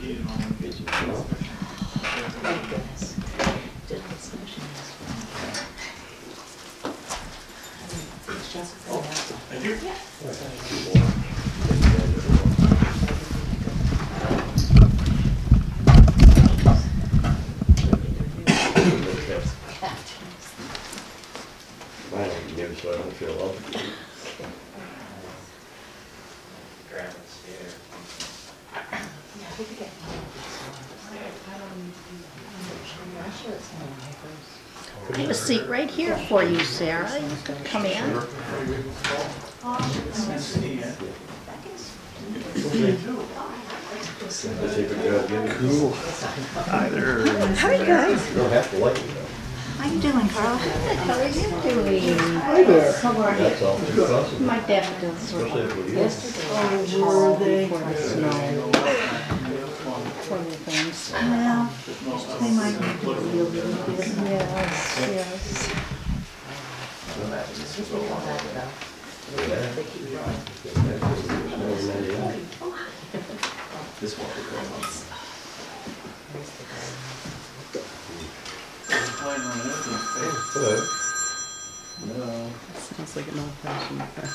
Thank you. Mine will be new, so I don't feel well. I have a seat right here for you, Sarah. You could come in. Cool. Hi there. How are you guys? You don't have to like it though. How you doing, Carl? Good. How are you doing? Hi there. How are you? That's all too possible. My daffodils were Especially if we yesterday. Oh, were they? For the snow. For the things. Well, they might need to be a little bit. Yes, yes. This one. Hello. No. Smells like an old-fashioned affair.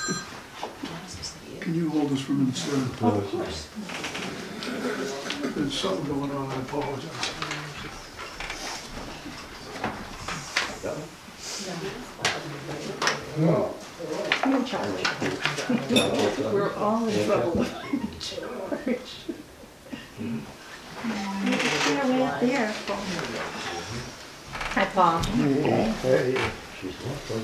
Can you hold this for a minute, sir? Of course. There's something going on, I apologize. No, Charlie. We're all in trouble. George. Yeah, way up there. Hi, Paul. Hey. She's not fun.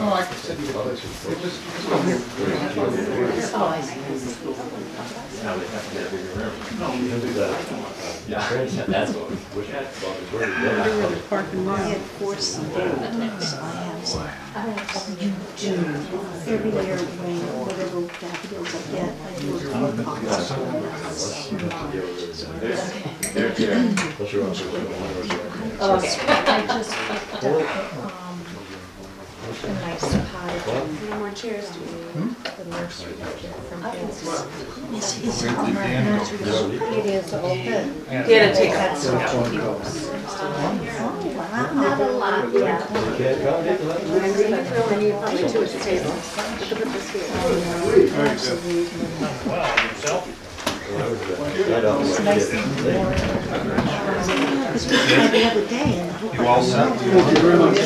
Oh, I can send you the place. Oh, I see. Now they have to get a bigger room. Yeah, That's what we Where the parking I lot. had 4 CDs. I have some. You do. Every year, when whatever daffodils I get, I do a little pots. They're here. Okay. I just picked up a nice pot. No more chairs to The nursery from his. It is open. He had to take That's out what he goes. Not a lot, yeah. probably 2 at the table. You can put this here. Wow, yourself? It's nice and warm. This was the other day. And You all set? Thank you very much.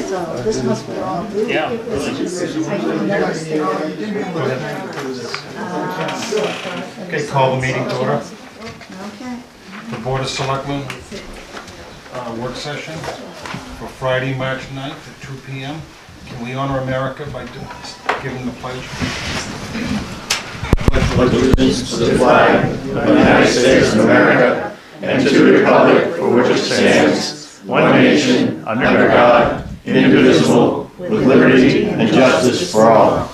so this must be all good. Yeah. I didn't notice it. Okay, call the meeting to order. Okay. The Board of Selectmen work session for Friday, March 9th at 2 p.m. Can we honor America by giving the pledge? Allegiance to the flag of the United States of America and to the republic for which it stands, one nation, under God, indivisible, with liberty and justice for all.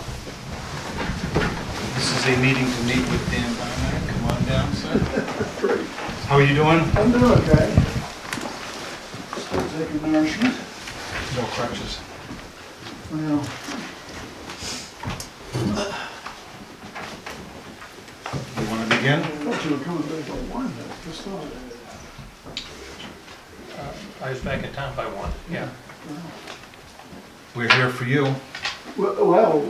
This is a meeting to meet with Dan Barnett. Come on down, sir. How are you doing? I'm doing okay. Still taking nourishment. No crutches. Well, You want to begin? I thought you were coming back by 1, I just thought. I was back in town by 1, yeah. We're here for you. Well,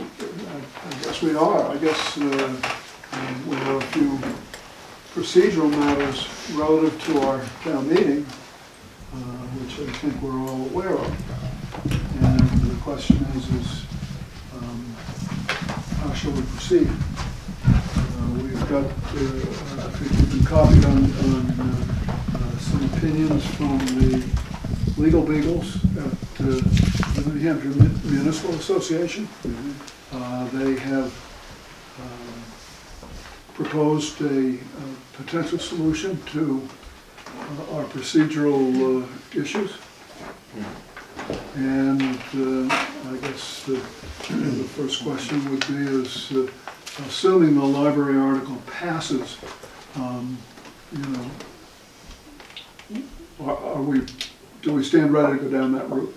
I guess we are. I guess we have a few procedural matters relative to our town meeting, which I think we're all aware of. And the question is how shall we proceed? We've got, I think we've been copied on some opinions from the Legal Beagles at the New Hampshire Municipal Association. They have proposed a potential solution to our procedural issues. And I guess the first question would be is, assuming the library article passes, do we stand ready to go down that route?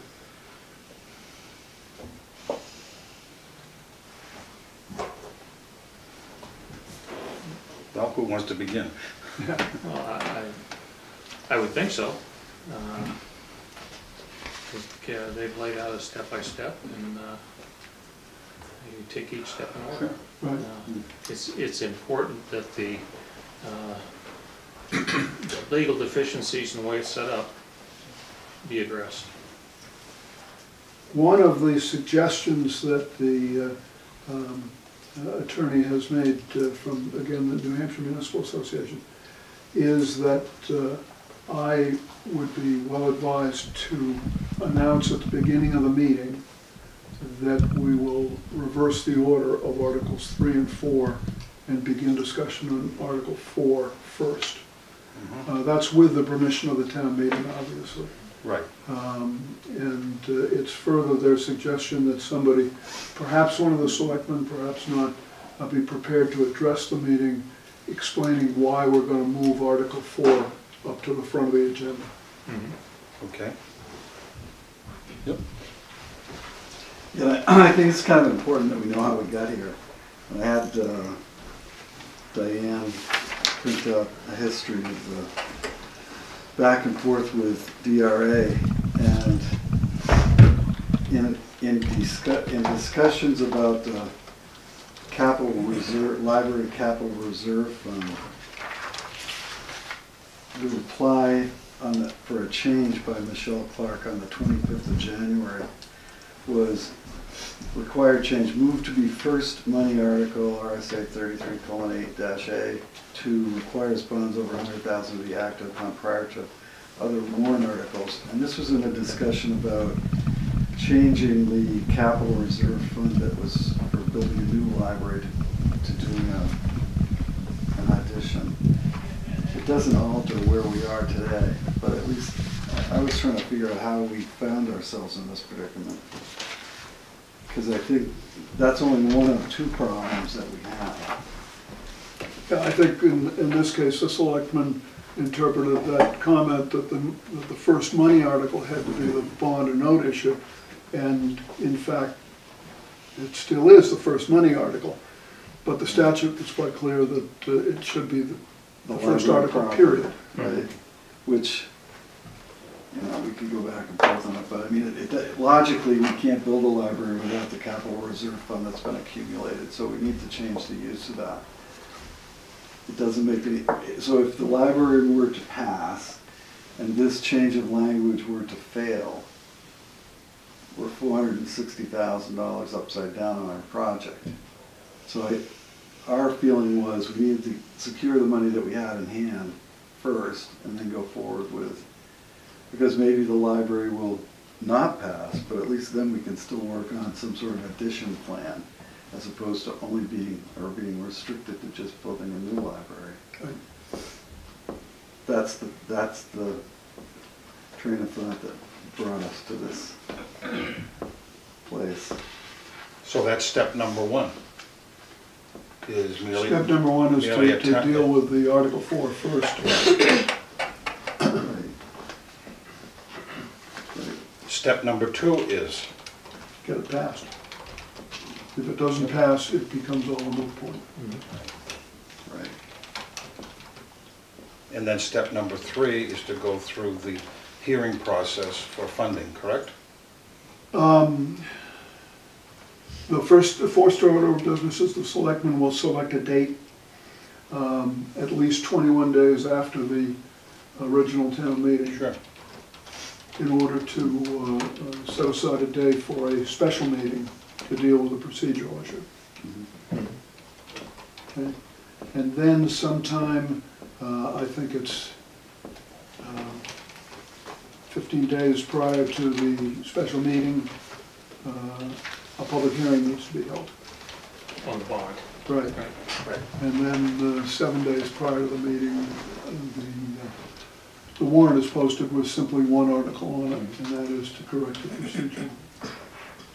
Well, who wants to begin? Well, I would think so. I think they've laid out a step-by-step, and you take each step in order. Right. It's important that the legal deficiencies in the way it's set up be addressed. One of the suggestions that the attorney has made from, again, the New Hampshire Municipal Association is that I would be well advised to announce at the beginning of the meeting that we will reverse the order of Articles 3 and 4 and begin discussion on Article 4 first. That's with the permission of the town meeting, obviously. Right. And it's further their suggestion that somebody, perhaps one of the selectmen, perhaps not, be prepared to address the meeting explaining why we're going to move Article 4 up to the front of the agenda. Okay. Yep. Yeah, I think it's kind of important that we know how we got here. I had Diane print out a history of the back and forth with DRA, and in discussions about capital reserve, library capital reserve fund, the reply for a change by Michelle Clark on the 25th of January was required change, move to be first money article, RSA 33:8-A, to requires bonds over 100,000 to be acted upon prior to other warrant articles. And this was in a discussion about changing the capital reserve fund that was for building a new library to doing an addition. It doesn't alter where we are today, but at least I was trying to figure out how we found ourselves in this predicament. Because I think that's only one of two problems that we have. Yeah, I think in this case, the selectmen interpreted that comment that the first money article had to be the bond or note issue, and in fact, it still is the first money article. But the statute is quite clear that it should be the first article, period. Right, which, you know, we could go back and forth on it, but I mean, logically, we can't build a library without the capital reserve fund that's been accumulated, so we need to change the use of that. It doesn't make any, so if the library were to pass, and this change of language were to fail, we're $460,000 upside down on our project. So our feeling was we needed to secure the money that we had in hand first, and then go forward with, because maybe the library will not pass, but at least then we can still work on some sort of addition plan, as opposed to only being restricted to just building a new library. Okay. That's the train of thought that brought us to this place. So that's step number one. Is merely. Step number one is merely to deal with the Article 4 first. Step number two is. Get it passed. If it doesn't pass, it becomes all a moot point. Right. And then step number three is to go through the hearing process for funding, correct? The first order of business is the selectmen will select a date at least 21 days after the original town meeting. Sure. In order to set aside a day for a special meeting to deal with the procedural issue. Okay. And then sometime, I think it's 15 days prior to the special meeting, a public hearing needs to be held. On the bond. Right. Right. And then 7 days prior to the meeting, the warrant is posted with simply one article on it, and that is to correct the procedural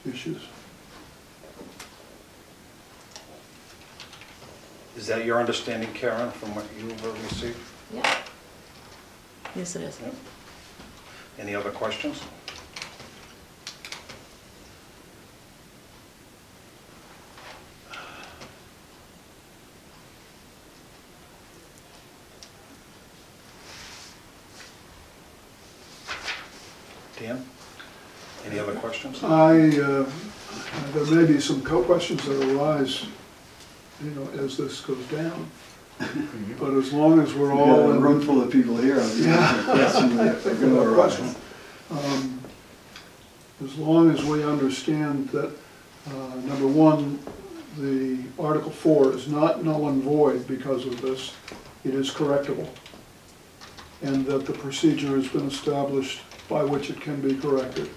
issues. Is that your understanding, Karen, from what you've received? Yeah. Yes, it is. Yep. Any other questions? Dan, any other questions? There may be some questions that arise, you know, as this goes down. But as long as we're We've all got a in room full of people here. no question. As long as we understand that, number one, the Article 4 is not null and void because of this, it is correctable. And that the procedure has been established by which it can be corrected.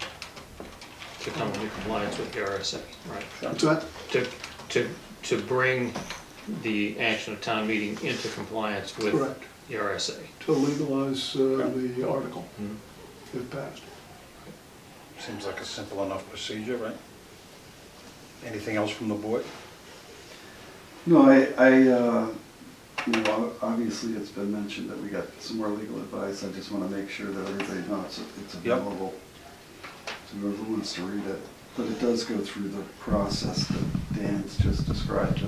To come into compliance with the RSA, right? What's that? To bring the action of town meeting into compliance with Correct. the RSA. To legalize the article, Mhm. if passed. Seems like a simple enough procedure, right? Anything else from the board? No, you know, obviously it's been mentioned that we got some more legal advice. I just want to make sure that everybody knows it's available to whoever wants to read it. But it does go through the process that Dan's just described to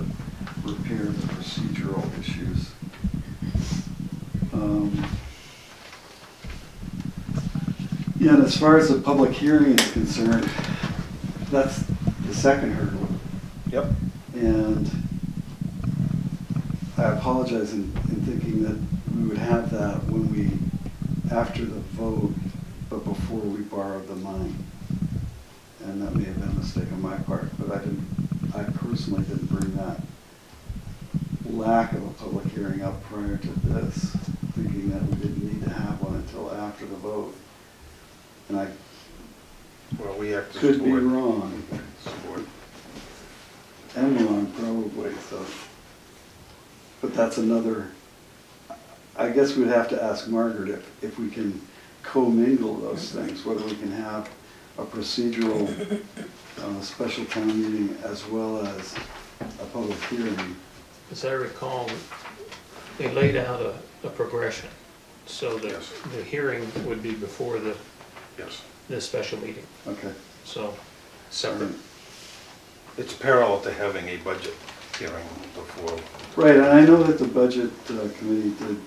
repair the procedural issues. Yeah, and as far as the public hearing is concerned, that's the second hurdle. Yep. And I apologize in thinking that we would have that when after the vote, but before we borrowed the money. And that may have been a mistake on my part, but I personally didn't bring that lack of a public hearing up prior to this, thinking that we didn't need to have one until after the vote. And I Well, we act as a could be board. wrong, As a board. and wrong probably, so. But that's another, I guess we'd have to ask Margaret if we can commingle those things, whether we can have a procedural special town meeting as well as a public hearing. As I recall, they laid out a progression, so that Yes. the hearing would be before Yes. the special meeting, Okay. so separate. It's parallel to having a budget hearing before. Right, and I know that the budget committee did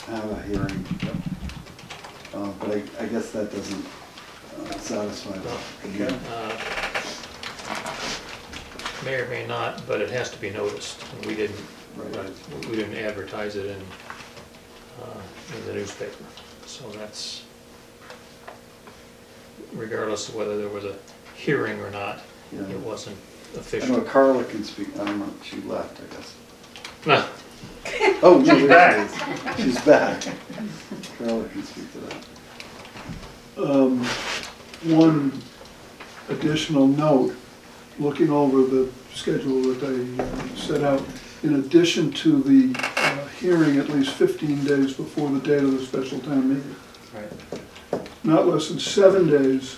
have a hearing, but I guess that doesn't satisfy the Okay. May or may not, but it has to be noticed. We didn't advertise it in the newspaper, so that's regardless of whether there was a hearing or not. Yeah. It wasn't I official. know Carla can speak, I don't know, she left, I guess. No. Oh, no, there she is. She's back. Carla can speak to that. One additional note, looking over the schedule that they set out, in addition to the hearing at least 15 days before the date of the special town meeting, Right. not less than 7 days,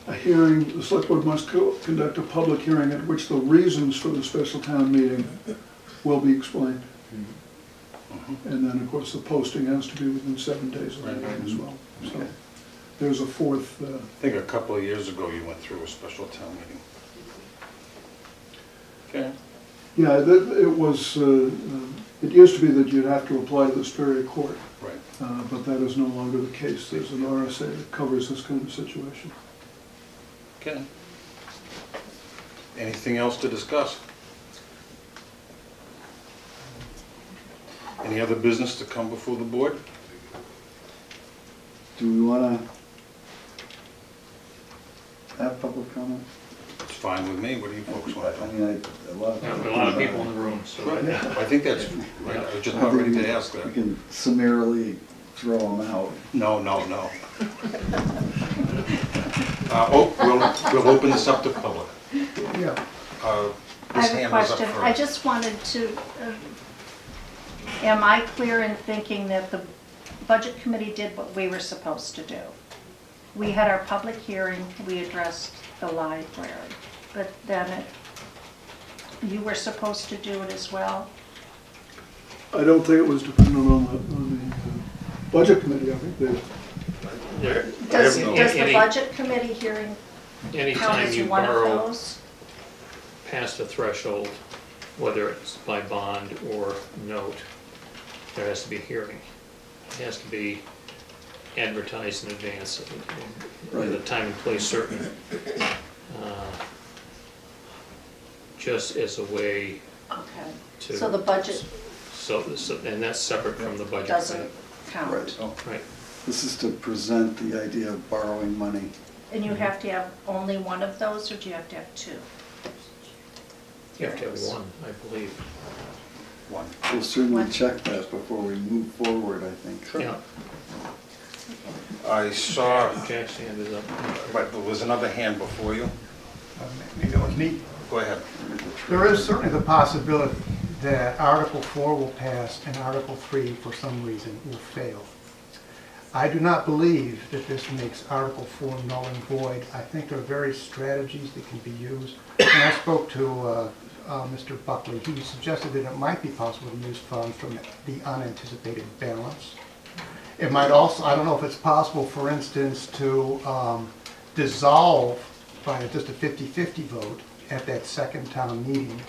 a hearing, the select board must conduct a public hearing at which the reasons for the special town meeting will be explained. And then, of course, the posting has to be within 7 days of the meeting as well. So Okay. there's a fourth. I think a couple of years ago you went through a special town meeting. Okay. Yeah, it was, it used to be that you'd have to apply to the Superior Court, Right. but that is no longer the case. There's an RSA that covers this kind of situation. Okay. Anything else to discuss? Any other business to come before the board? Do we want to have public comment? It's fine with me. What do you folks want? I mean, a lot of There people. are a lot of people in the room, so. I think that's, right. I was just about ready to ask We that. can summarily throw them out. No, no, no. We'll open this up to public. Yeah. I This have a hand was up question. first. I just wanted to, am I clear in thinking that the budget committee did what we were supposed to do? We had our public hearing, we addressed the library, but then you were supposed to do it as well? I don't think it was dependent on the budget committee. I think they, Does Any- the budget committee hearing count Anytime as you one of borrow those? past a threshold, whether it's by bond or note, there has to be a hearing. It has to be advertised in advance at a Right. time and place certain. Just as a way Okay, to. so the budget And that's separate from the budget. doesn't count. Right. Right. This is to present the idea of borrowing money. And you have to have only one of those, or do you have to have two? You have to have one, I believe. One. We'll certainly What? check that before we move forward, I think. Yeah, I saw, Jack's hand is up. but there was another hand before you. Maybe it was me. Go ahead. There is certainly the possibility that Article 4 will pass and Article 3, for some reason, will fail. I do not believe that this makes Article 4 null and void. I think there are various strategies that can be used. When I spoke to Mr. Buckley, he suggested that it might be possible to use funds from the unanticipated balance. It might also, I don't know if it's possible, for instance, to dissolve by just a 50-50 vote at that second town meeting,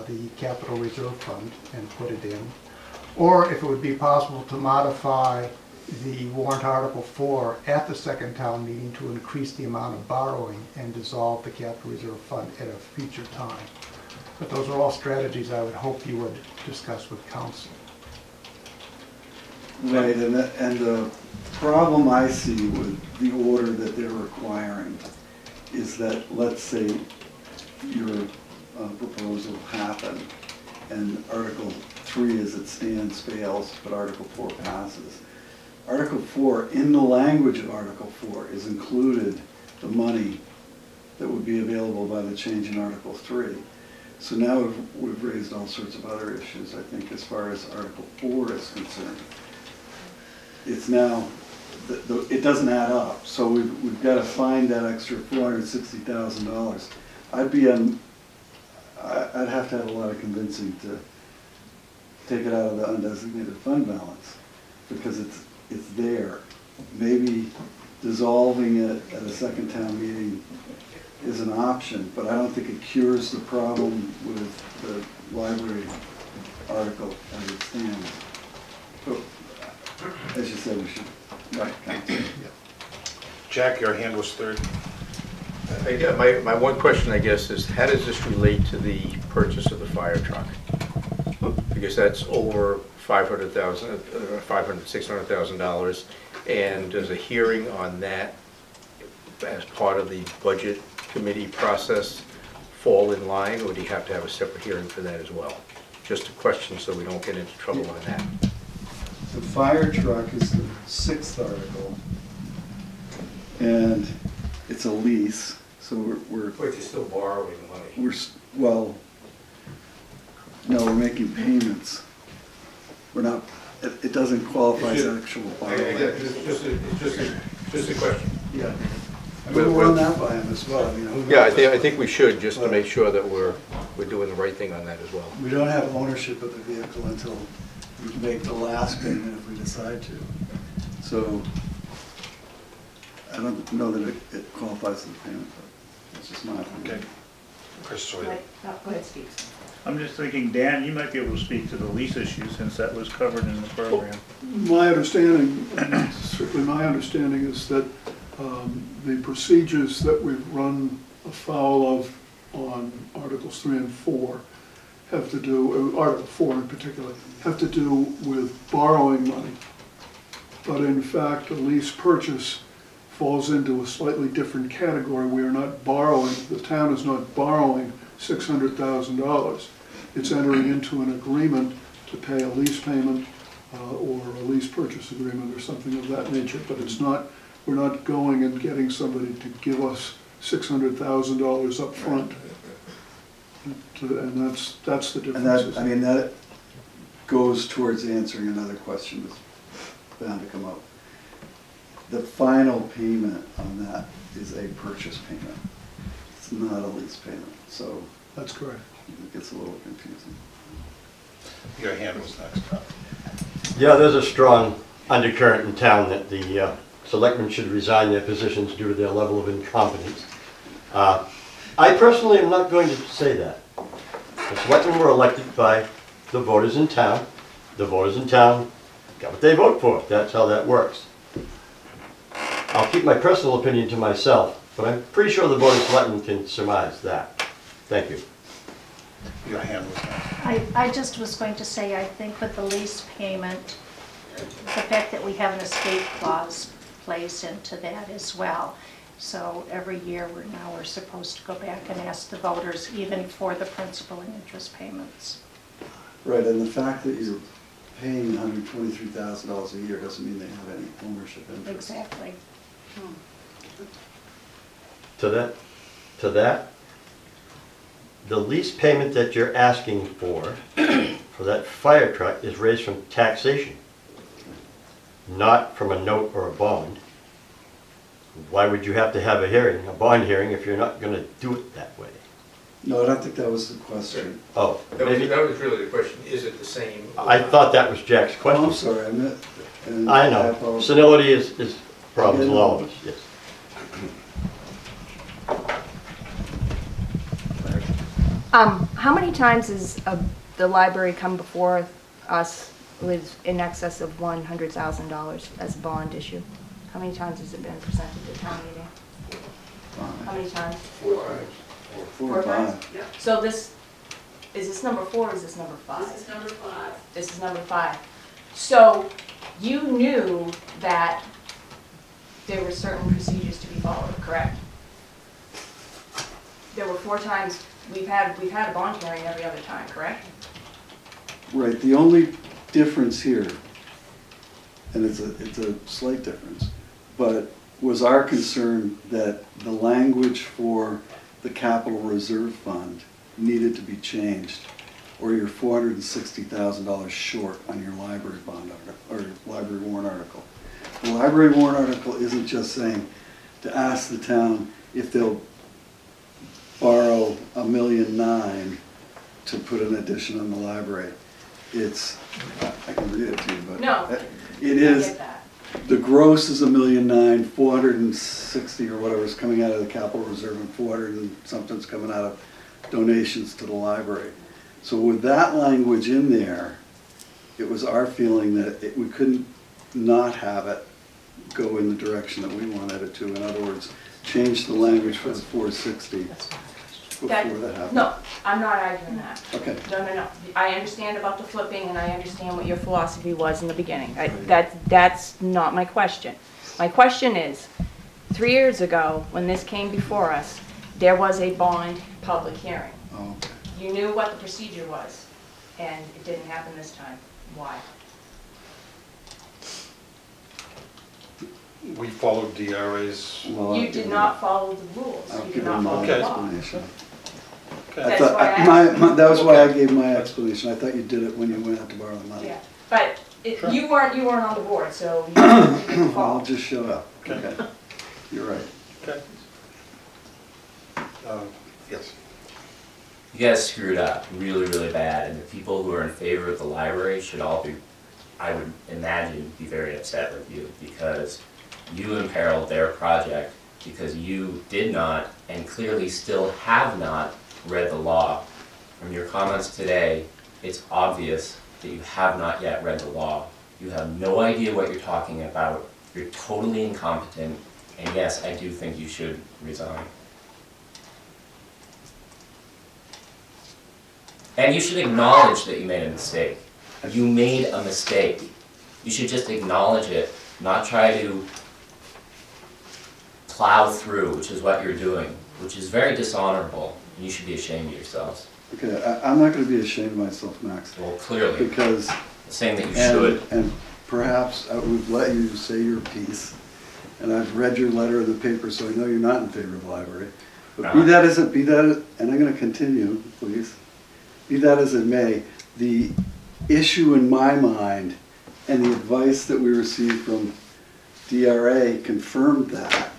the capital reserve fund, and put it in. Or if it would be possible to modify the warrant Article 4 at the second town meeting to increase the amount of borrowing and dissolve the capital reserve fund at a future time. But those are all strategies I would hope you would discuss with council. Right, and the problem I see with the order that they're requiring is that, let's say your proposal happened and Article 3 as it stands fails, but Article 4 passes. Article 4, in the language of Article 4, is included the money that would be available by the change in Article 3. So now we've raised all sorts of other issues, I think, as far as Article 4 is concerned. It's now, it doesn't add up, so we've got to find that extra $460,000. I'd have to have a lot of convincing to take it out of the undesignated fund balance, because it's there. Maybe dissolving it at a second town meeting is an option, but I don't think it cures the problem with the library article as it stands. But, as you said, we should. Right. Jack, your hand was third. Yeah, my one question, I guess, is how does this relate to the purchase of the fire truck? Because that's over $500,000, $600,000, and does a hearing on that as part of the budget committee process fall in line, or do you have to have a separate hearing for that as well? Just a question so we don't get into trouble on that. The fire truck is the 6th article, and it's a lease, so we're But you're still borrowing money. well, no, we're making payments. We're not, it doesn't qualify as actual borrowing. Just a question. Yeah. We'll run that by him as well. Yeah, I think we should, just to make sure that we're doing the right thing on that as well. We don't have ownership of the vehicle until we make the last payment if we decide to. So I don't know that it qualifies as a payment, but it's just my opinion. Okay. Chris Sawyer. Go ahead, Steve. I'm just thinking, Dan, you might be able to speak to the lease issue since that was covered in the program. My understanding, and certainly my understanding, is that the procedures that we've run afoul of on Articles 3 and 4 have to do, Article 4 in particular, have to do with borrowing money. But in fact, a lease purchase falls into a slightly different category. We are not borrowing, the town is not borrowing $600,000. It's entering into an agreement to pay a lease payment or a lease purchase agreement or something of that nature, but it's not, we're not going and getting somebody to give us $600,000 up front. And that's the difference. And that goes towards answering another question that's bound to come up. The final payment on that is a purchase payment. It's not a lease payment, so. That's correct. It gets a little confusing. Your hand was next. Yeah, there's a strong undercurrent in town that the selectmen should resign their positions due to their level of incompetence. I personally am not going to say that. The selectmen were elected by the voters in town. The voters in town got what they vote for. That's how that works. I'll keep my personal opinion to myself, but I'm pretty sure the Board of Selectmen can surmise that. Thank you. Your hand was up. I just was going to say, I think with the lease payment, the fact that we have an escape clause plays into that as well. So every year we're supposed to go back and ask the voters, even for the principal and interest payments. Right, and the fact that you're paying $123,000 a year doesn't mean they have any ownership interest. Exactly. To that, the lease payment that you're asking for that fire truck is raised from taxation, not from a note or a bond. Why would you have to have a bond hearing, if you're not going to do it that way? No, I don't think that was the question. Oh, That maybe, was really the question, is it the same? I thought that was Jack's Oh, question. I'm sorry, I meant. and I know, apologize. senility is a problem with all of us, yes. How many times has the library come before us with in excess of $100,000 as a bond issue? How many times has it been presented to town meeting? How many times? 4 times. Four or five. So is this number 4 or is this number 5? This is number 5. This is number 5. So you knew that there were certain procedures to be followed, correct? There were 4 times, we've had a bond hearing every other time, correct? Right, the only difference here, and it's a slight difference, but was our concern that the language for the capital reserve fund needed to be changed, or you're $460,000 short on your library bond article, or library warrant article. The library warrant article isn't just saying to ask the town if they'll borrow $1.9 million to put an addition on the library. It's, I can read it to you, but No, it I is, get that. the gross is $1.9 million, 460 or whatever is coming out of the capital reserve, and 400 and something's coming out of donations to the library. So with that language in there, it was our feeling that we couldn't not have it go in the direction that we wanted it to. In other words, change the language for the 460 before that happened. No, I'm not arguing that. Okay. No. I understand about the flipping, and I understand what your philosophy was in the beginning. That's not my question. My question is, 3 years ago, when this came before us, there was a bond public hearing. Oh, okay. You knew what the procedure was, and it didn't happen this time. Why? We followed DRA's. Well, You did not follow the rules. I'll You give did not them follow my the law. explanation. Okay. I That's thought, why I that was why I gave my explanation. I thought you did it when you went out to borrow the money. Yeah, but Sure. you weren't on the board, so you didn't I'll follow. just shut up. Okay. Okay. You're right. Okay. Yes. You guys screwed up really, really bad, and the people who are in favor of the library should all be, I would imagine, be very upset with you, because you imperiled their project because you did not, and clearly still have not, read the law. From your comments today, it's obvious that you have not yet read the law. You have no idea what you're talking about. You're totally incompetent, and yes, I do think you should resign. And you should acknowledge that you made a mistake. You made a mistake. You should just acknowledge it, not try to plow through, which is what you're doing, which is very dishonorable, and you should be ashamed of yourselves. Okay, I'm not going to be ashamed of myself, Max. Well, clearly, Because, saying that you should. and perhaps we've let you say your piece, and I've read your letter in the paper, so I know you're not in favor of the library. But be that, and I'm going to continue, please. Be that as it may, the issue in my mind and the advice that we received from DRA confirmed that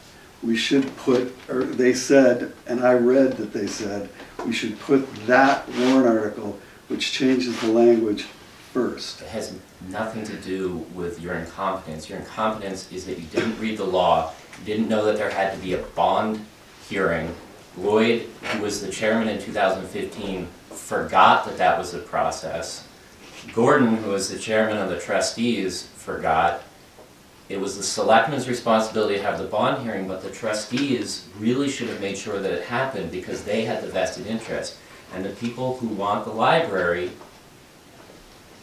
we should put, or they said, and I read that they said, we should put that warrant article, which changes the language, first. It has nothing to do with your incompetence. Your incompetence is that you didn't read the law, you didn't know that there had to be a bond hearing. Lloyd, who was the chairman in 2015, forgot that that was the process. Gordon, who was the chairman of the trustees, forgot. it was the selectmen's responsibility to have the bond hearing, but the trustees really should have made sure that it happened because they had the vested interest. And the people who want the library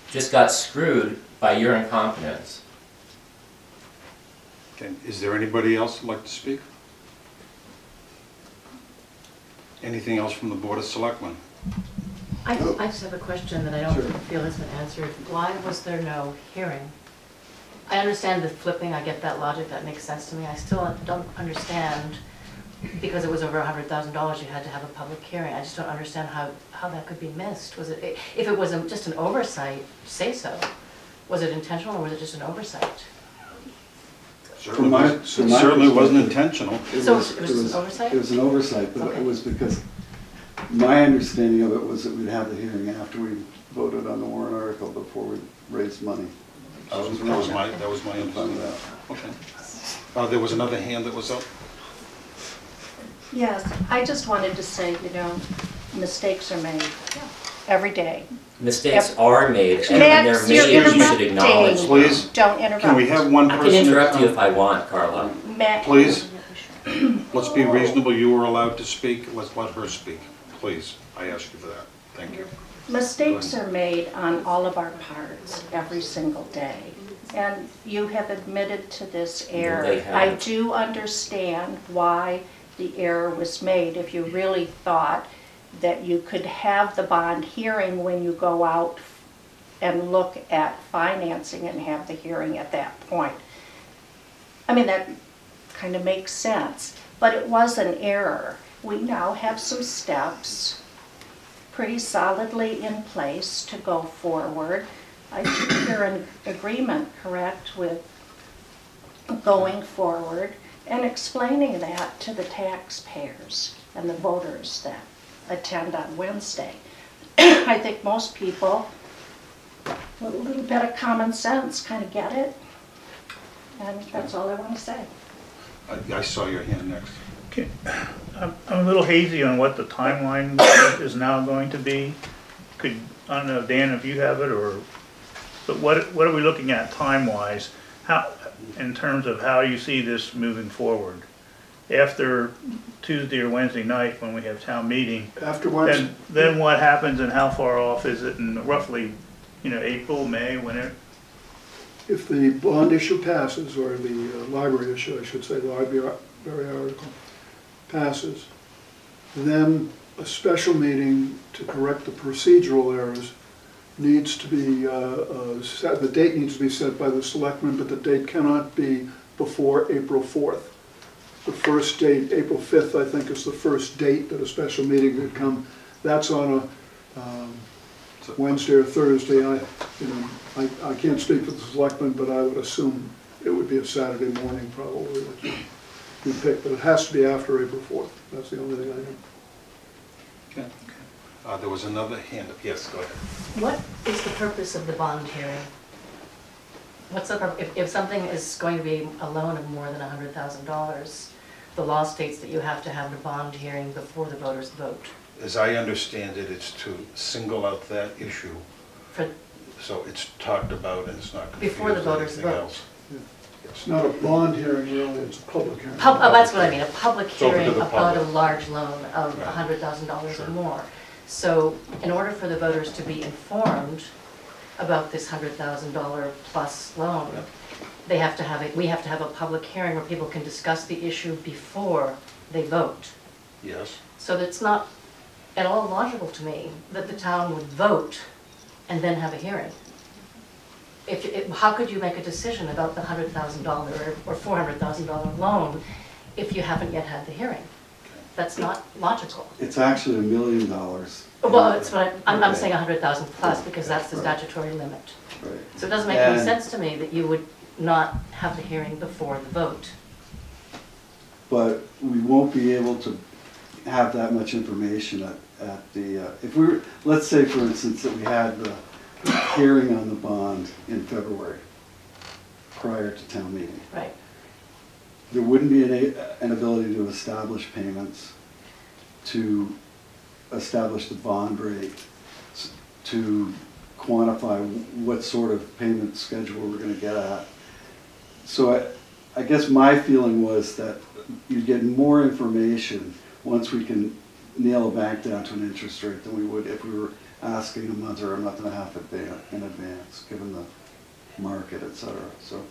just got screwed by your incompetence. Okay, is there anybody else who'd like to speak? Anything else from the Board of Selectmen? I just have a question that I don't feel has been answered. Why was there no hearing? I understand the flipping, I get that logic, that makes sense to me. I still don't understand, because it was over $100,000, you had to have a public hearing. I just don't understand how that could be missed. Was it, if it was just an oversight, say so. Was it intentional or was it just an oversight? It certainly wasn't intentional. So it was an oversight? It was an oversight, but it was because my understanding of it was that we'd have the hearing after we voted on the warrant article before we raised money. That was my understanding. Okay. There was another hand that was up. Yes, I just wanted to say, you know, mistakes are made every day. Mistakes are made, and when Max, they're made, you should acknowledge them. Please, Don't interrupt. can we have one I person? can interrupt you if I want, Carla. Max, Please, let's be reasonable. You were allowed to speak. Let's let her speak. Please, I ask you for that. Thank you. mistakes are made on all of our parts every single day. And you have admitted to this error. They have. I do understand why the error was made. If you really thought that you could have the bond hearing when you go out and look at financing and have the hearing at that point. I mean, that kind of makes sense, but it was an error. We now have some steps pretty solidly in place to go forward. I think you're in agreement, correct, with going forward and explaining that to the taxpayers and the voters that attend on Wednesday. I think most people with a little bit of common sense kind of get it, and that's all I want to say. I saw your hand next. Okay. I'm a little hazy on what the timeline is now going to be. I don't know, Dan, if you have it, but what are we looking at time-wise? How, in terms of how you see this moving forward? After Tuesday or Wednesday night when we have town meeting, After Wednesday, then what happens and how far off is it in roughly, April, May, whenever? if the bond issue passes, or the library issue, I should say, the library article passes, then a special meeting to correct the procedural errors needs to be set. The date needs to be set by the selectmen, but the date cannot be before April 4th. The first date, April 5th, I think, is the first date that a special meeting could come. That's on a Wednesday or Thursday. I can't speak for the selectmen, but I would assume it would be a Saturday morning probably that you pick, but it has to be after April 4th. That's the only thing I know. Okay. There was another hand up. Yes, go ahead. What is the purpose of the bond hearing? What's the if something is going to be a loan of more than $100,000, the law states that you have to have a bond hearing before the voters vote. As I understand it, it's to single out that issue. So it's talked about and it's not confused Before the voters anything vote. else. It's not a bond hearing, really, it's a public hearing. That's what I mean, a public It's open to hearing the about a public. large loan of Right. $100,000 Sure. or more. So in order for the voters to be informed about this $100,000 plus loan, we have to have a public hearing where people can discuss the issue before they vote. Yes. So that's not at all logical to me that the town would vote and then have a hearing. How could you make a decision about the $100,000 or $400,000 loan if you haven't yet had the hearing? That's not logical. It's actually $1 million. Well, it's what I'm Okay. saying 100,000 plus because that's the statutory limit. Right. So it doesn't make any And- sense to me that you would not have the hearing before the vote. But we won't be able to have that much information at the, if we were, let's say for instance that we had the hearing on the bond in February, prior to town meeting. Right. There wouldn't be an ability to establish payments, to establish the bond rate, to quantify what sort of payment schedule we're going to get at. So I guess my feeling was that you'd get more information once we can nail it back down to an interest rate than we would if we were asking a month or a month and a half in advance, given the market, et cetera.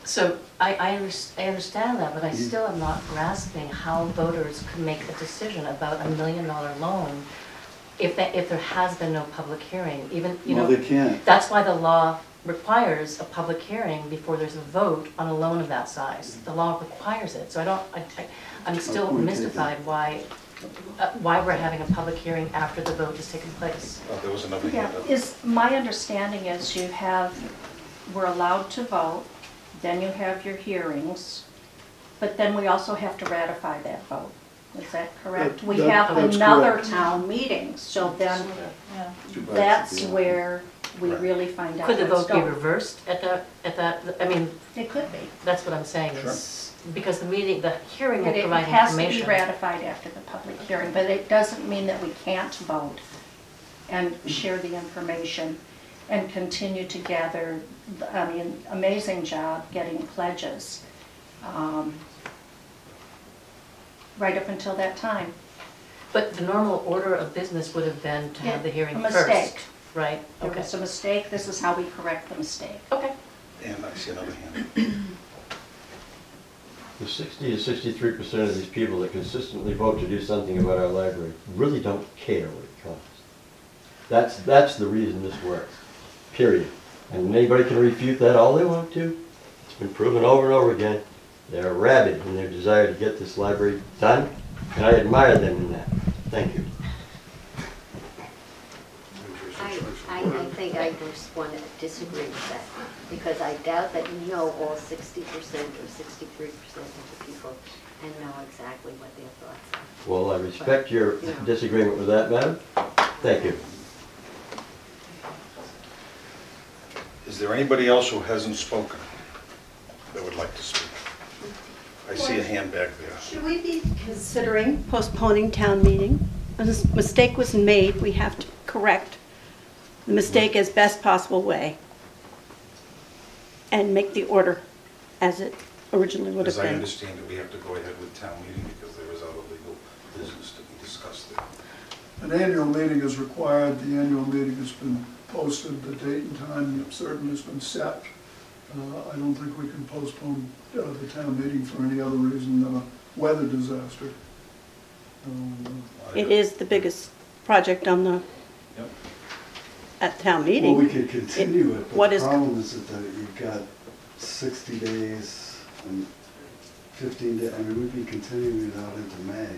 So I understand that, but I still am not grasping how voters could make a decision about $1 million loan if there has been no public hearing. Even, you know, they can't. That's why the law requires a public hearing before there's a vote on a loan of that size. The law requires it. So I'm still mystified why we're having a public hearing after the vote has taken place. Oh, there was another Yeah, hand up. my understanding is we're allowed to vote, then you have your hearings, but then we also have to ratify that vote. Is that correct? We have that's another correct. town meeting, so then Too bad. that's where we really find out Could the what's vote be going. reversed at that, I mean, It could be. that's what I'm saying is, because the hearing will But it provide has to be information. ratified after the public hearing, but it doesn't mean that we can't vote and share the information and continue to gather, amazing job getting pledges right up until that time. But the normal order of business would have been to have the hearing A first. mistake. Right, There okay. was a mistake, this is how we correct the mistake. Okay. And I see another hand. The 60 to 63% of these people that consistently vote to do something about our library really don't care what it costs. That's the reason this works, period. And anybody can refute that all they want to. It's been proven over and over again. They're rabid in their desire to get this library done, and I admire them in that. Thank you. I think I just want to disagree with that, because I doubt that you know all 60% or 63% of the people and know exactly what their thoughts are. Well, I respect your disagreement with that, madam. Thank you. Is there anybody else who hasn't spoken that would like to speak? I see a hand back there. Should we be considering postponing town meeting? A mistake was made, we have to correct the mistake as best possible way and make the order as it originally would have As I been. understand it, we have to go ahead with town meeting because there is other legal business to be discussed there. An annual meeting is required, the annual meeting has been posted, the date and time certain has been set. I don't think we can postpone the town meeting for any other reason than a weather disaster. It is the biggest project on the, at town meeting. Well, we could continue it, what but the is- problem is that you've got 60 days and 15 days, I mean, we'd be continuing it out into May.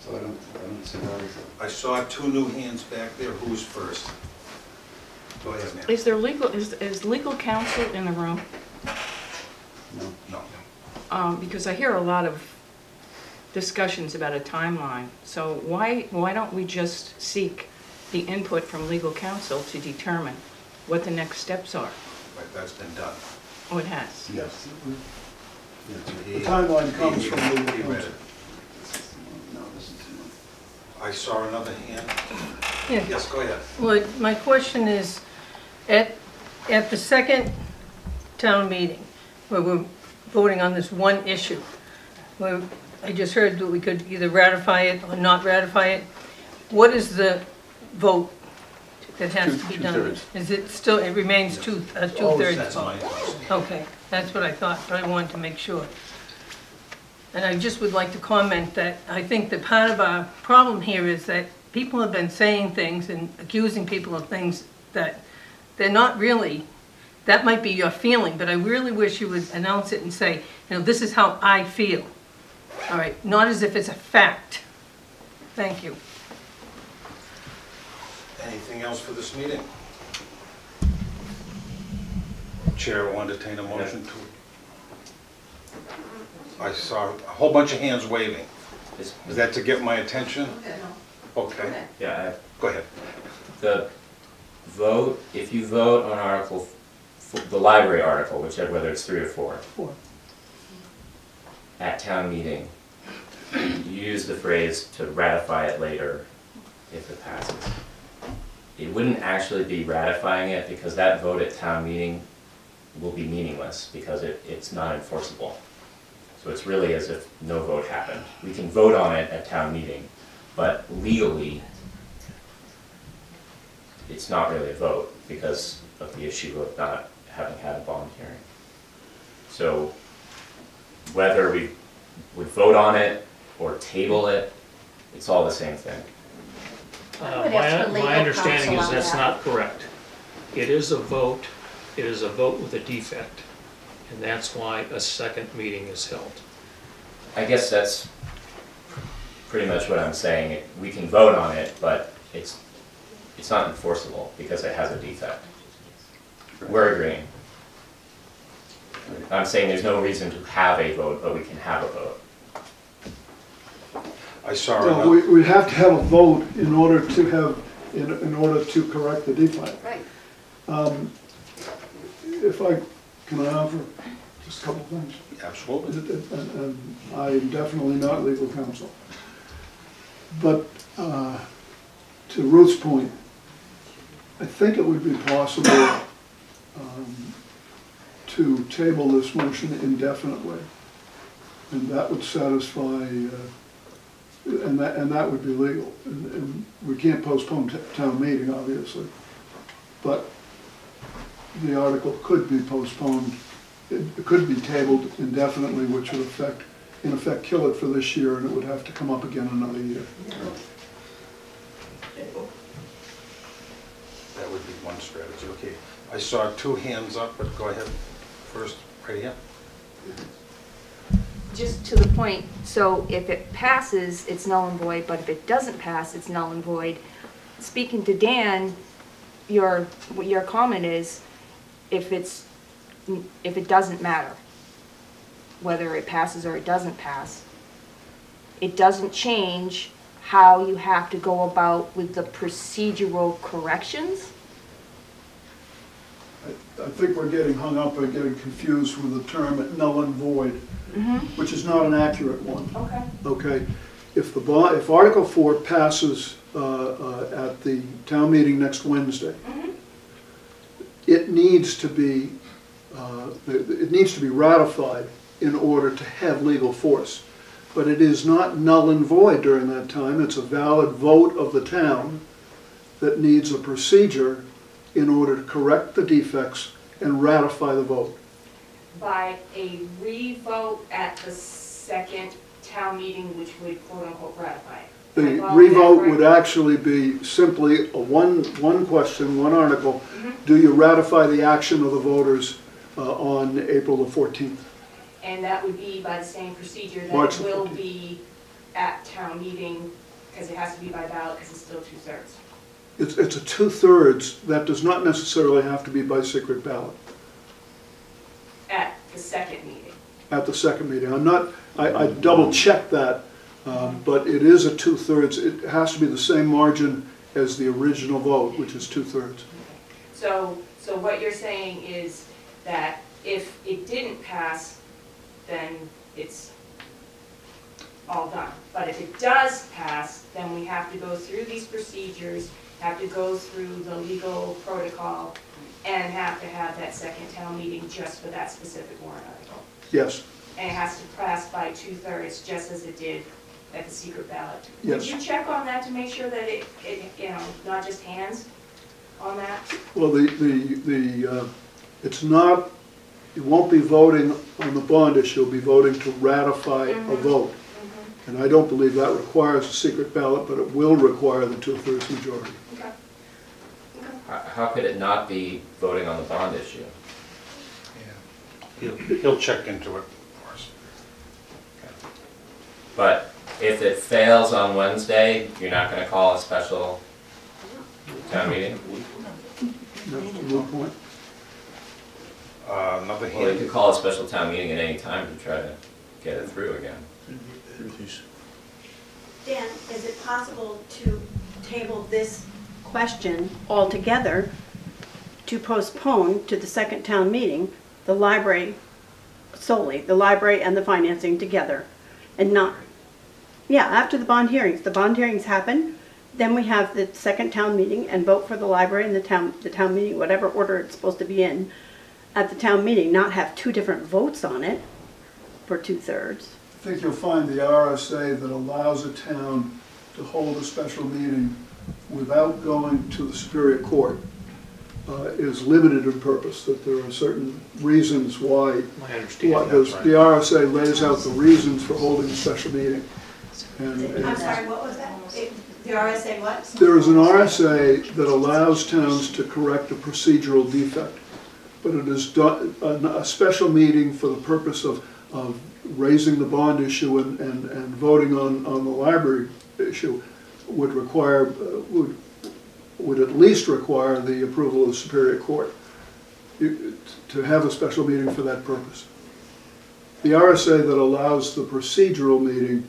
So I don't see how it's I saw two new hands back there. Who's first? Go ahead, ma'am. Is there is legal counsel in the room? No. Because I hear a lot of discussions about a timeline. So why don't we just seek the input from legal counsel to determine what the next steps are? Right, that's been done. Oh, it has? Yes. He- The timeline comes he- from he legal read counsel. it. I saw another hand. Yeah. Yes, go ahead. Well, my question is, at the second town meeting, where we're voting on this one issue, where I just heard that we could either ratify it or not ratify it, what is the vote that has to be done? Two-thirds. Is it still, it remains two-thirds That's my vote? understanding. Okay, that's what I thought, but I wanted to make sure. And I just would like to comment that I think that part of our problem here is that people have been saying things and accusing people of things that they're not really, that might be your feeling, but I really wish you would announce it and say, this is how I feel. All right, not as if it's a fact. Thank you. Anything else for this meeting? Chair will entertain a motion to... I saw a whole bunch of hands waving. Is that to get my attention? Okay. Yeah, Go ahead. the vote, if you vote on article, the library article, whichever, whether it's 3 or 4. At town meeting, you use the phrase to ratify it later if it passes. It wouldn't actually be ratifying it because that vote at town meeting will be meaningless because it's not enforceable. So it's really as if no vote happened. We can vote on it at town meeting, but legally, it's not really a vote because of the issue of not having had a bond hearing. So whether we would vote on it or table it, it's all the same thing. My understanding is that's not correct. It is a vote with a defect, and that's why a second meeting is held. I guess that's pretty much what I'm saying. We can vote on it, but it's not enforceable because it has a defect. We're agreeing. I'm saying there's no reason to have a vote, but we can have a vote. I saw No, we have to have a vote in order to have, in order to correct the defect. Right. If can I offer just a couple of things? Absolutely. And I am definitely not legal counsel. But to Ruth's point, I think it would be possible to table this motion indefinitely. And that would satisfy, and that would be legal. And we can't postpone town meeting, obviously. But the article could be postponed, it could be tabled indefinitely, which would in effect kill it for this year, and it would have to come up again another year. That would be one strategy, okay. I saw two hands up, but go ahead first, right here. Just to the point, so if it passes, it's null and void, but if it doesn't pass, it's null and void. Speaking to Dan, what your comment is, if it doesn't matter, whether it passes or it doesn't pass, it doesn't change how you have to go about with the procedural corrections? I think we're getting hung up and getting confused with the term null and void, which is not an accurate one. Okay. Okay. If Article 4 passes at the town meeting next Wednesday, it needs to be ratified in order to have legal force. But it is not null and void during that time. It's a valid vote of the town that needs a procedure in order to correct the defects and ratify the vote. By a re-vote at the second town meeting, which would quote-unquote ratify it. The re-vote would actually be simply a one question, one article. Do you ratify the action of the voters on April the 14th? And that would be by the same procedure that March it will be at town meeting, because it has to be by ballot, because it's still 2/3. It's a 2/3. That does not necessarily have to be by secret ballot. At the second meeting. At the second meeting. I double checked that, but it is a 2/3. It has to be the same margin as the original vote, which is 2/3. So what you're saying is that if it didn't pass, then it's all done. But if it does pass, then we have to go through these procedures, have to go through the legal protocol, and have to have that second town meeting just for that specific warrant article. Yes. And it has to pass by 2/3, just as it did at the secret ballot. Yes. Would you check on that to make sure that it not just hands on that? Well, it's not, you won't be voting on the bond issue, you'll be voting to ratify a vote. And I don't believe that requires a secret ballot, but it will require the 2/3 majority. Okay. How could it not be voting on the bond issue? He'll check into it for us. But if it fails on Wednesday, you're not going to call a special town meeting? That's a moot point. Another Well, they hand. could call a special town meeting at any time to try to get it through again. Dan, is it possible to table this question altogether to postpone to the second town meeting, the library solely, the library and the financing together, and not, after the bond hearings happen, then we have the second town meeting and vote for the library and the town meeting, whatever order it's supposed to be in, at the town meeting, not have two different votes on it for 2/3. I think you'll find the RSA that allows a town to hold a special meeting without going to the Superior Court is limited in purpose, that there are certain reasons why. I understand that's right. The RSA lays out the reasons for holding a special meeting. I'm sorry, what was that? The RSA what? There is an RSA that allows towns to correct a procedural defect, but it is a special meeting for the purpose of raising the bond issue and voting on the library issue would require, would at least require the approval of the Superior Court to have a special meeting for that purpose. The RSA that allows the procedural meeting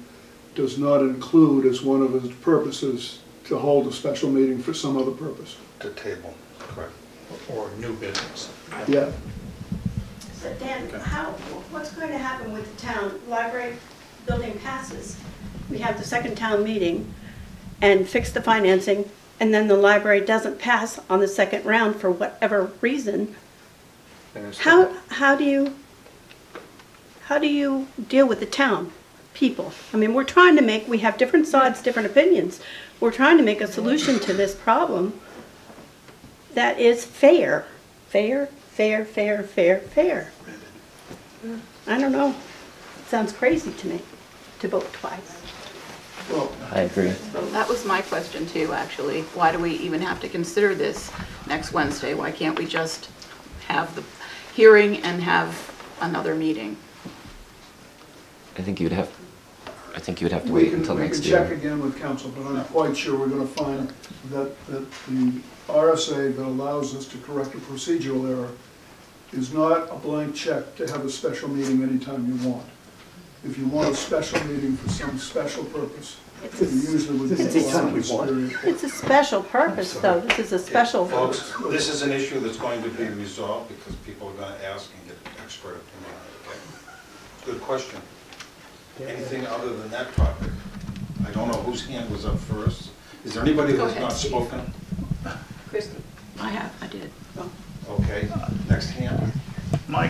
does not include as one of its purposes to hold a special meeting for some other purpose. To table, correct. Or new business. Yeah. So Dan, what's going to happen with the town library building passes? We have the second town meeting and fix the financing, and then the library doesn't pass on the second round for whatever reason. How do you deal with the town people? I mean, we have different sides, different opinions. We're trying to make a solution to this problem that is fair. Fair. I don't know. Sounds crazy to me to vote twice. Well, I agree. That was my question too, actually. Why do we even have to consider this next Wednesday? Why can't we just have the hearing and have another meeting? I think you'd have to wait until next year. We can check again with council, but I'm quite sure we're going to find that the RSA that allows us to correct a procedural error is not a blank check to have a special meeting anytime you want. If you want a special meeting for some special purpose, you usually would be allowed to Superior Court. It's a special purpose, though. This is a special. Folks, this is an issue that's going to be resolved because people are going to ask and get expert opinion on it, okay? Good question. Anything other than that topic? I don't know whose hand was up first. Is there anybody who has not spoken? Christie. I did. Okay, next hand. My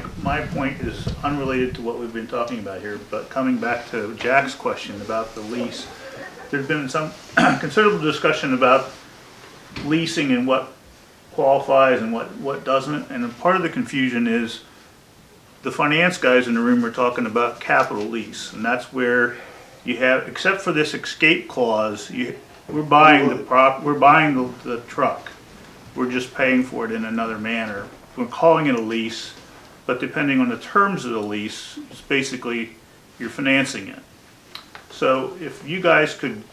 point is unrelated to what we've been talking about here, but coming back to Jack's question about the lease, there's been some considerable discussion about leasing and what qualifies and what doesn't, and part of the confusion is the finance guys in the room are talking about capital lease, and that's where you have, except for this escape clause, we're buying the truck. We're just paying for it in another manner. We're calling it a lease, but depending on the terms of the lease, it's basically you're financing it. So if you guys could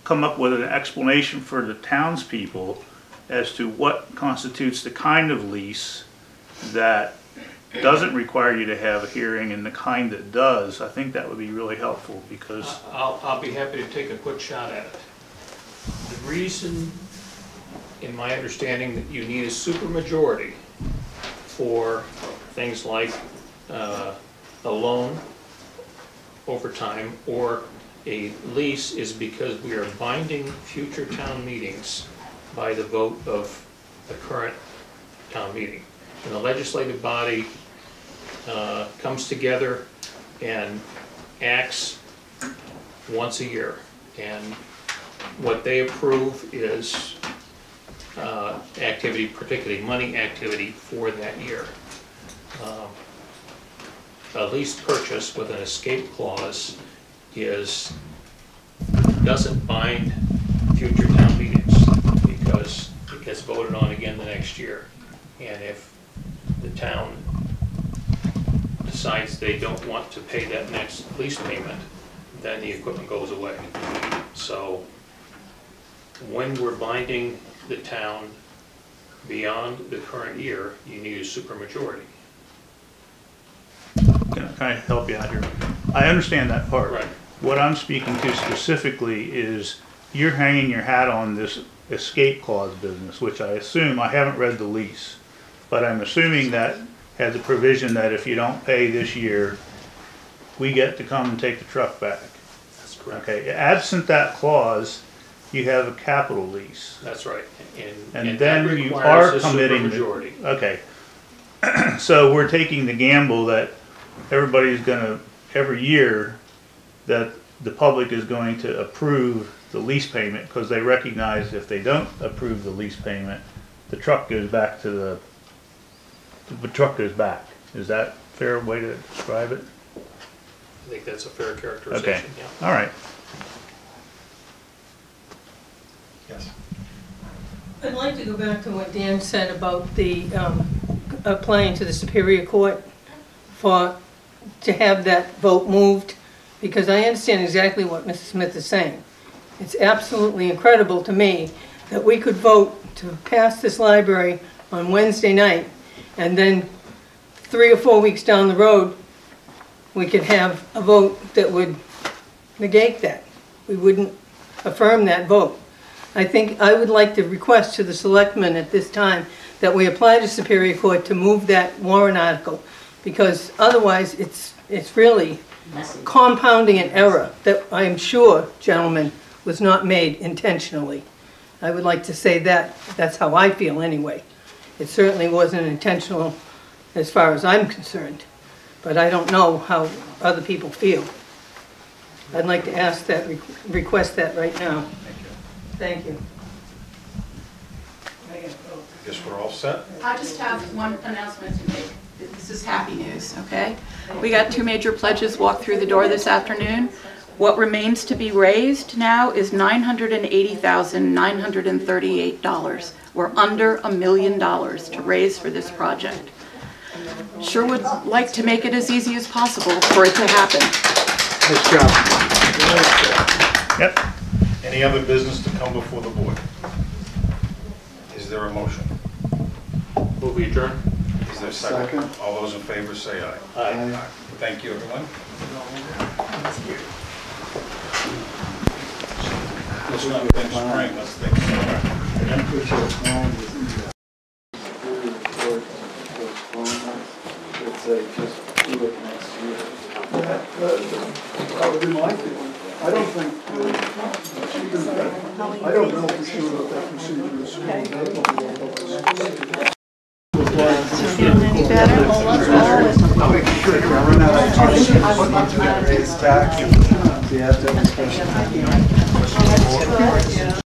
come up with an explanation for the townspeople as to what constitutes the kind of lease that doesn't require you to have a hearing and the kind that does, I think that would be really helpful because... I'll be happy to take a quick shot at it. The reason, in my understanding, that you need a supermajority for things like a loan over time or a lease is because we are binding future town meetings by the vote of the current town meeting. And the legislative body comes together and acts once a year. And what they approve is activity, particularly money activity for that year. A lease purchase with an escape clause doesn't bind future town meetings because it gets voted on again the next year. And if the town decides they don't want to pay that next lease payment, then the equipment goes away. So when we're binding the town beyond the current year, you need a supermajority. Can I help you out here? I understand that part. Right. What I'm speaking to specifically is you're hanging your hat on this escape clause business, which I assume, I haven't read the lease, but I'm assuming that has a provision that if you don't pay this year, we get to come and take the truck back. That's correct. Okay, absent that clause, you have a capital lease. That's right. And then you are committing, okay, So we're taking the gamble that everybody's gonna, every year, that the public is going to approve the lease payment, because they recognize if they don't approve the lease payment, the truck goes back to the truck goes back. Is that a fair way to describe it? I think that's a fair Okay, characterization, yeah. all right. Yes. I'd like to go back to what Dan said about the applying to the Superior Court to have that vote moved, because I understand exactly what Mrs. Smith is saying. It's absolutely incredible to me that we could vote to pass this library on Wednesday night, and then 3 or 4 weeks down the road, we could have a vote that would negate that. We wouldn't affirm that vote. I think I would like to request to the selectmen at this time that we apply to Superior Court to move that warrant article, because otherwise it's really compounding an error that I am sure, gentlemen, was not made intentionally. I would like to say that, that's how I feel anyway. It certainly wasn't intentional as far as I'm concerned, but I don't know how other people feel. I'd like to ask that, request that right now. Thank you. I guess we're all set? I just have one announcement to make. This is happy news, okay? We got 2 major pledges walked through the door this afternoon. What remains to be raised now is $980,938. We're under $1 million to raise for this project. Sure would like to make it as easy as possible for it to happen. Nice job. Yep. Any other business to come before the board? Is there a motion? Will we adjourn? Is there a second? Second. All those in favor say aye. Aye. Thank you, everyone. Let's not think spring, let's think summer. Let's say, just do it next year. That would be my feeling. I don't think, I don't know for sure that that procedure is available. Any better? I'll make sure to run out of time. It's back. You have to have a special.